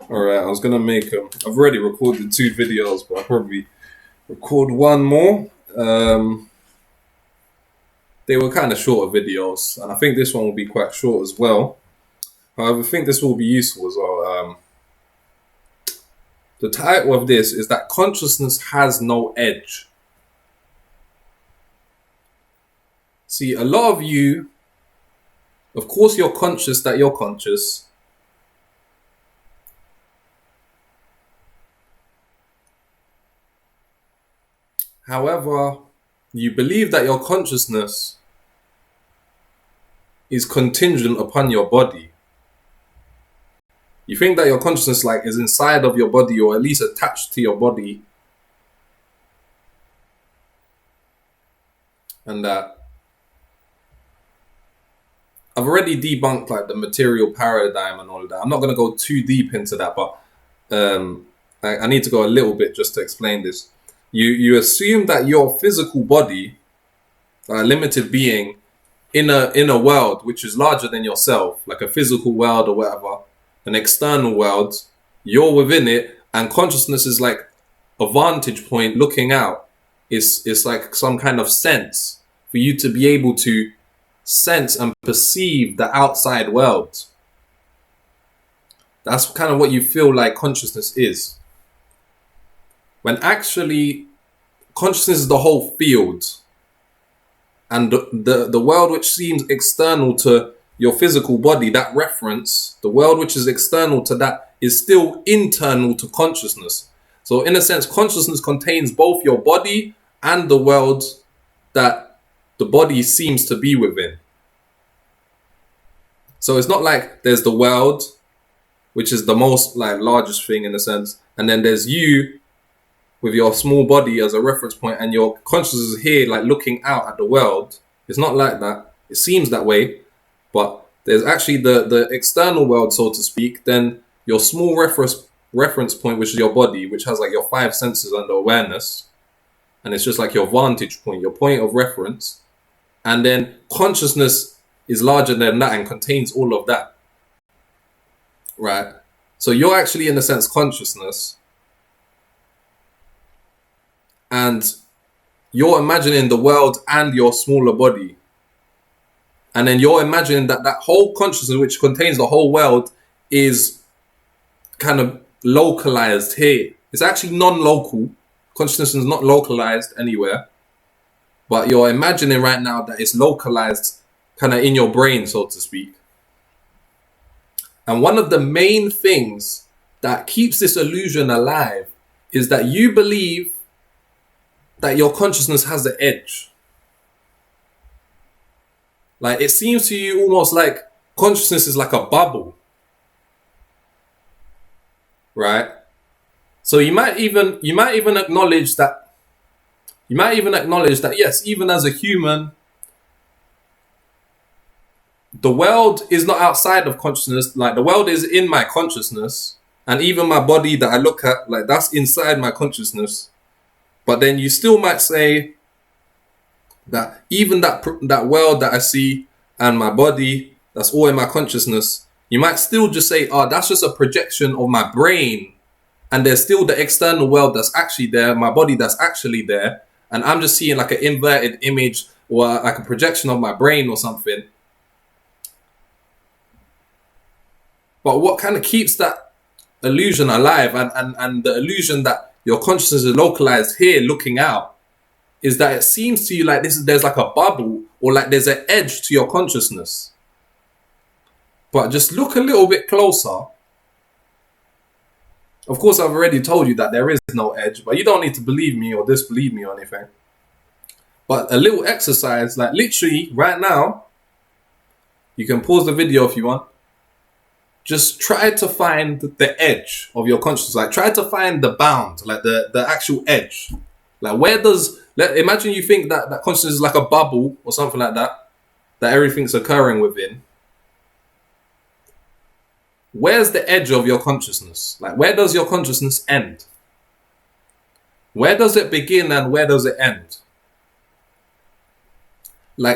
Alright, I was gonna make I've already recorded 2 videos, but I'll probably record one more. They were kind of shorter videos, and I think this one will be quite short as well. However, I think this will be useful as well. The title of this is that consciousness has no edge. See, a lot of you, of course, you're conscious that you're conscious. However, you believe that your consciousness is contingent upon your body. You think that your consciousness is inside of your body, or at least attached to your body, and that I've already debunked the material paradigm and all of that. I'm not going to go too deep into that, but I need to go a little bit just to explain this. You assume that your physical body, a limited being in a world which is larger than yourself, like a physical world or whatever, an external world, you're within it, and consciousness is like a vantage point looking out. It's like some kind of sense for you to be able to sense and perceive the outside world. That's kind of what you feel like consciousness is. When actually consciousness is the whole field, and the world which seems external to your physical body, that reference, the world which is external to that is still internal to consciousness. So in a sense, consciousness contains both your body and the world that the body seems to be within. So it's not like there's the world, which is the most largest thing in a sense, and then there's you with your small body as a reference point, and your consciousness is here looking out at the world. It's not like that. It seems that way, but there's actually the external world, so to speak, then your small reference point, which is your body, which has your 5 senses under awareness, and it's just your vantage point, your point of reference, and then consciousness is larger than that and contains all of that, right? So you're actually, in a sense, consciousness, and you're imagining the world and your smaller body. And then you're imagining that whole consciousness, which contains the whole world, is kind of localized here. It's actually non-local. Consciousness is not localized anywhere. But you're imagining right now that it's localized kind of in your brain, so to speak. And one of the main things that keeps this illusion alive is that you believe that your consciousness has the edge. It seems to you almost like consciousness is like a bubble, right? So you might even acknowledge that. You might even acknowledge that, yes, even as a human, the world is not outside of consciousness. The world is in my consciousness, and even my body that I look at, that's inside my consciousness. But then you still might say that even that world that I see and my body, that's all in my consciousness, you might still just say, that's just a projection of my brain. And there's still the external world that's actually there, my body that's actually there. And I'm just seeing an inverted image or a projection of my brain or something. But what kind of keeps that illusion alive and the illusion that your consciousness is localized here looking out is that it seems to you there's a bubble, or there's an edge to your consciousness. But just look a little bit closer. Of course, I've already told you that there is no edge, but you don't need to believe me or disbelieve me or anything. But a little exercise, literally right now, you can pause the video if you want. Just try to find the edge of your consciousness. Try to find the bound, the actual edge. Where does... Imagine you think that consciousness is like a bubble or something like that everything's occurring within. Where's the edge of your consciousness? Where does your consciousness end? Where does it begin and where does it end?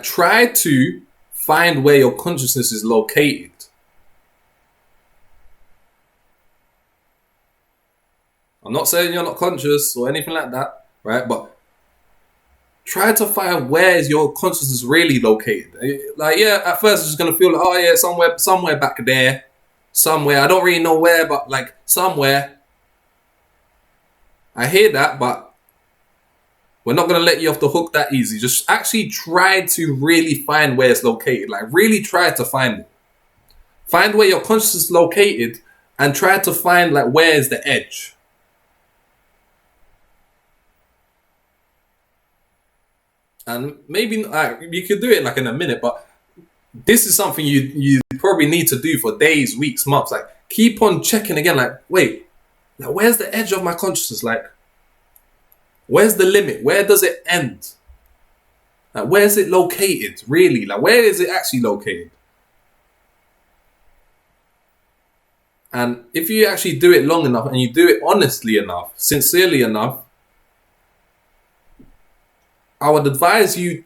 Try to find where your consciousness is located. I'm not saying you're not conscious or anything like that, right? But try to find where is your consciousness really located. Like, yeah, at first it's just gonna feel like, oh yeah, somewhere back there, somewhere. I don't really know where, but like somewhere. I hear that, but we're not gonna let you off the hook that easy. Just actually try to really find where it's located. Like, really try to find it. Find where your consciousness is located, and try to find like where is the edge. And maybe you could do it like in a minute, but this is something you probably need to do for days, weeks, months. Like, keep on checking again. Like, wait, now where's the edge of my consciousness? Like, where's the limit? Where does it end? Like, where's it located? Really? Like, where is it actually located? And if you actually do it long enough and you do it honestly enough, sincerely enough, I would advise you,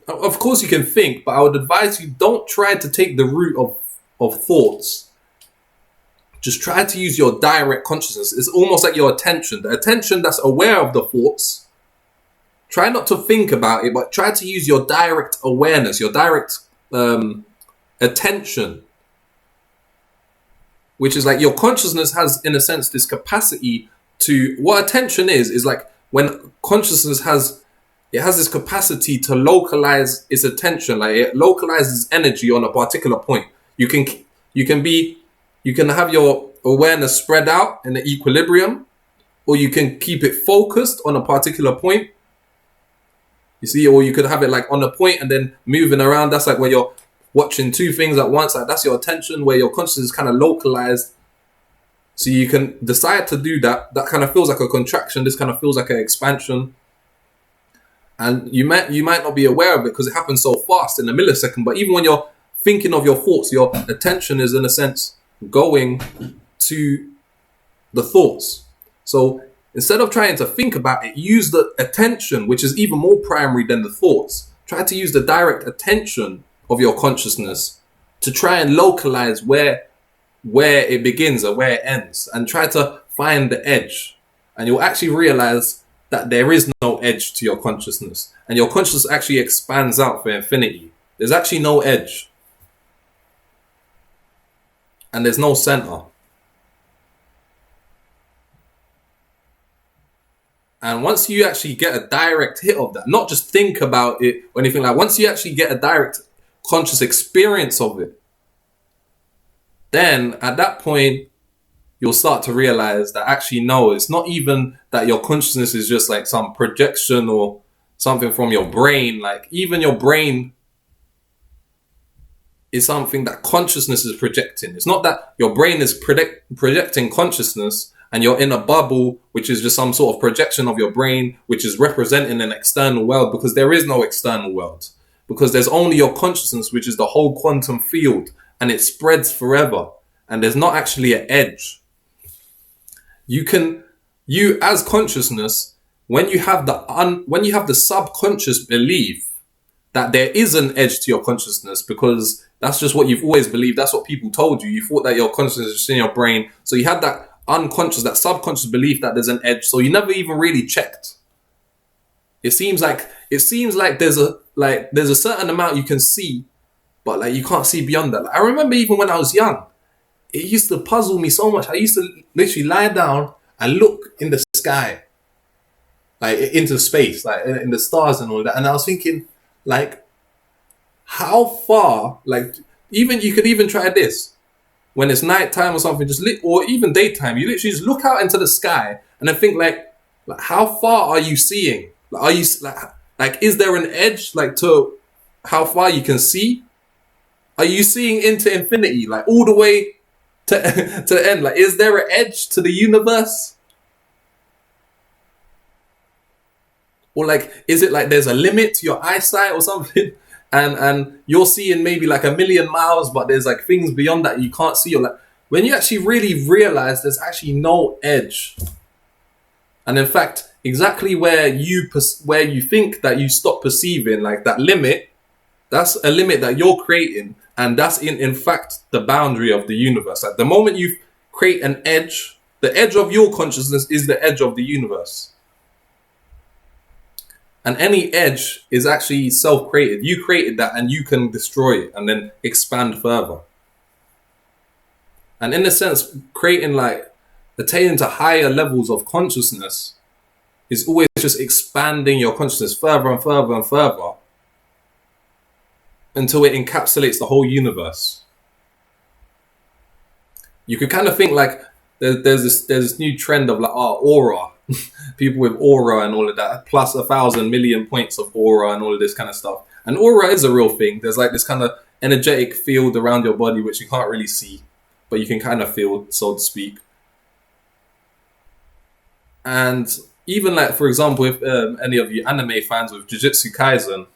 of course you can think, but I would advise you don't try to take the route of thoughts. Just try to use your direct consciousness. It's almost like your attention. The attention that's aware of the thoughts. Try not to think about it, but try to use your direct awareness, your direct attention. Which is like your consciousness has, in a sense, this capacity to, what attention is like when consciousness has this capacity to localize its attention. Like, it localizes energy on a particular point. You can have your awareness spread out in the equilibrium, or you can keep it focused on a particular point. You see, or you could have it like on a point and then moving around. That's like where you're watching two things at once. Like, that's your attention, where your consciousness is kind of localized. So you can decide to do that. That kind of feels like a contraction. This kind of feels like an expansion. And you might not be aware of it because it happens so fast in a millisecond. But even when you're thinking of your thoughts, your attention is, in a sense, going to the thoughts. So instead of trying to think about it, use the attention, which is even more primary than the thoughts. Try to use the direct attention of your consciousness to try and localize where it begins or where it ends, and try to find the edge. And you'll actually realize that there is no edge to your consciousness, and your consciousness actually expands out for infinity. There's actually no edge, and there's no center. And once you actually get a direct hit of that, not just think about it or anything, like, once you actually get a direct conscious experience of it, then at that point you'll start to realize that actually no, it's not even that your consciousness is just like some projection or something from your brain. Like, even your brain is something that consciousness is projecting. It's not that your brain is projecting consciousness and you're in a bubble, which is just some sort of projection of your brain, which is representing an external world, because there is no external world. Because there's only your consciousness, which is the whole quantum field, and it spreads forever. And there's not actually an edge. You as consciousness, when you have the subconscious belief that there is an edge to your consciousness, because that's just what you've always believed. That's what people told you. You thought that your consciousness is just in your brain. So you had that unconscious, that subconscious belief that there's an edge. So you never even really checked. It seems like there's a certain amount you can see, but like you can't see beyond that. Like, I remember even when I was young, it used to puzzle me so much. I used to literally lie down and look in the sky, like into space, like in the stars and all that. And I was thinking, like, how far, like, even you could even try this when it's nighttime or something, or even daytime. You literally just look out into the sky and then think, like how far are you seeing? Like, are you like is there an edge, like, to how far you can see? Are you seeing into infinity, like all the way to the end? Like, is there an edge to the universe? Or like, is it like there's a limit to your eyesight or something? And you're seeing maybe like 1,000,000 miles, but there's like things beyond that you can't see. Or like, when you actually really realize there's actually no edge. And in fact, exactly where you think that you stop perceiving, like that limit, that's a limit that you're creating. And that's in fact the boundary of the universe. Like, the moment you create an edge, The edge of your consciousness is the edge of the universe. And any edge is actually self-created. You created that and you can destroy it and then expand further. And in a sense, creating like attaining to higher levels of consciousness is always just expanding your consciousness further and further and further until it encapsulates the whole universe. You could kind of think like there's this new trend of like aura. People with aura and all of that, plus 1,000 million points of aura and all of this kind of stuff. And aura is a real thing. There's like this kind of energetic field around your body which you can't really see, but you can kind of feel, so to speak. And even like, for example, if any of you anime fans with Jujutsu Kaisen,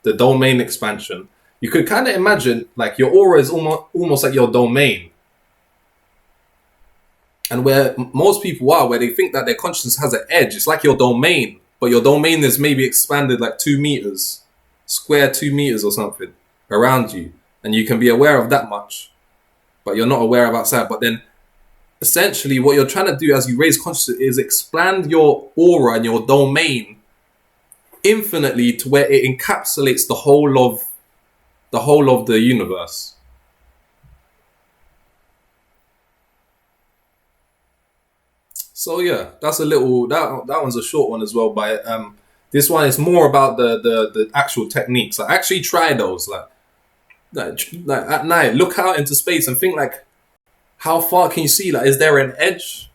the domain expansion, you could kind of imagine like your aura is almost like your domain. And where most people are, where they think that their consciousness has an edge, it's like your domain, but your domain is maybe expanded like 2 meters, square 2 meters or something around you. And you can be aware of that much, but you're not aware of outside. But then essentially what you're trying to do as you raise consciousness is expand your aura and your domain infinitely to where it encapsulates the whole of the universe. So yeah, that's a little that one's a short one as well. But this one is more about the actual techniques. I actually try those like at night. Look out into space and think like, how far can you see? Like, is there an edge?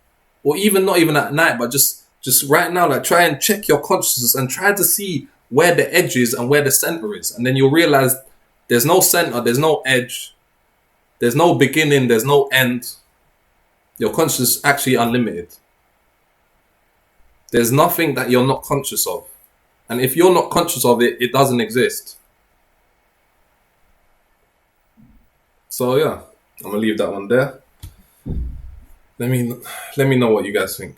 Or even not even at night, but just right now, like try and check your consciousness and try to see where the edge is and where the center is, and then you'll realize there's no center, there's no edge, there's no beginning, there's no end. Your consciousness is actually unlimited. There's nothing that you're not conscious of. And if you're not conscious of it, it doesn't exist. So yeah, I'm going to leave that one there. Let me know what you guys think.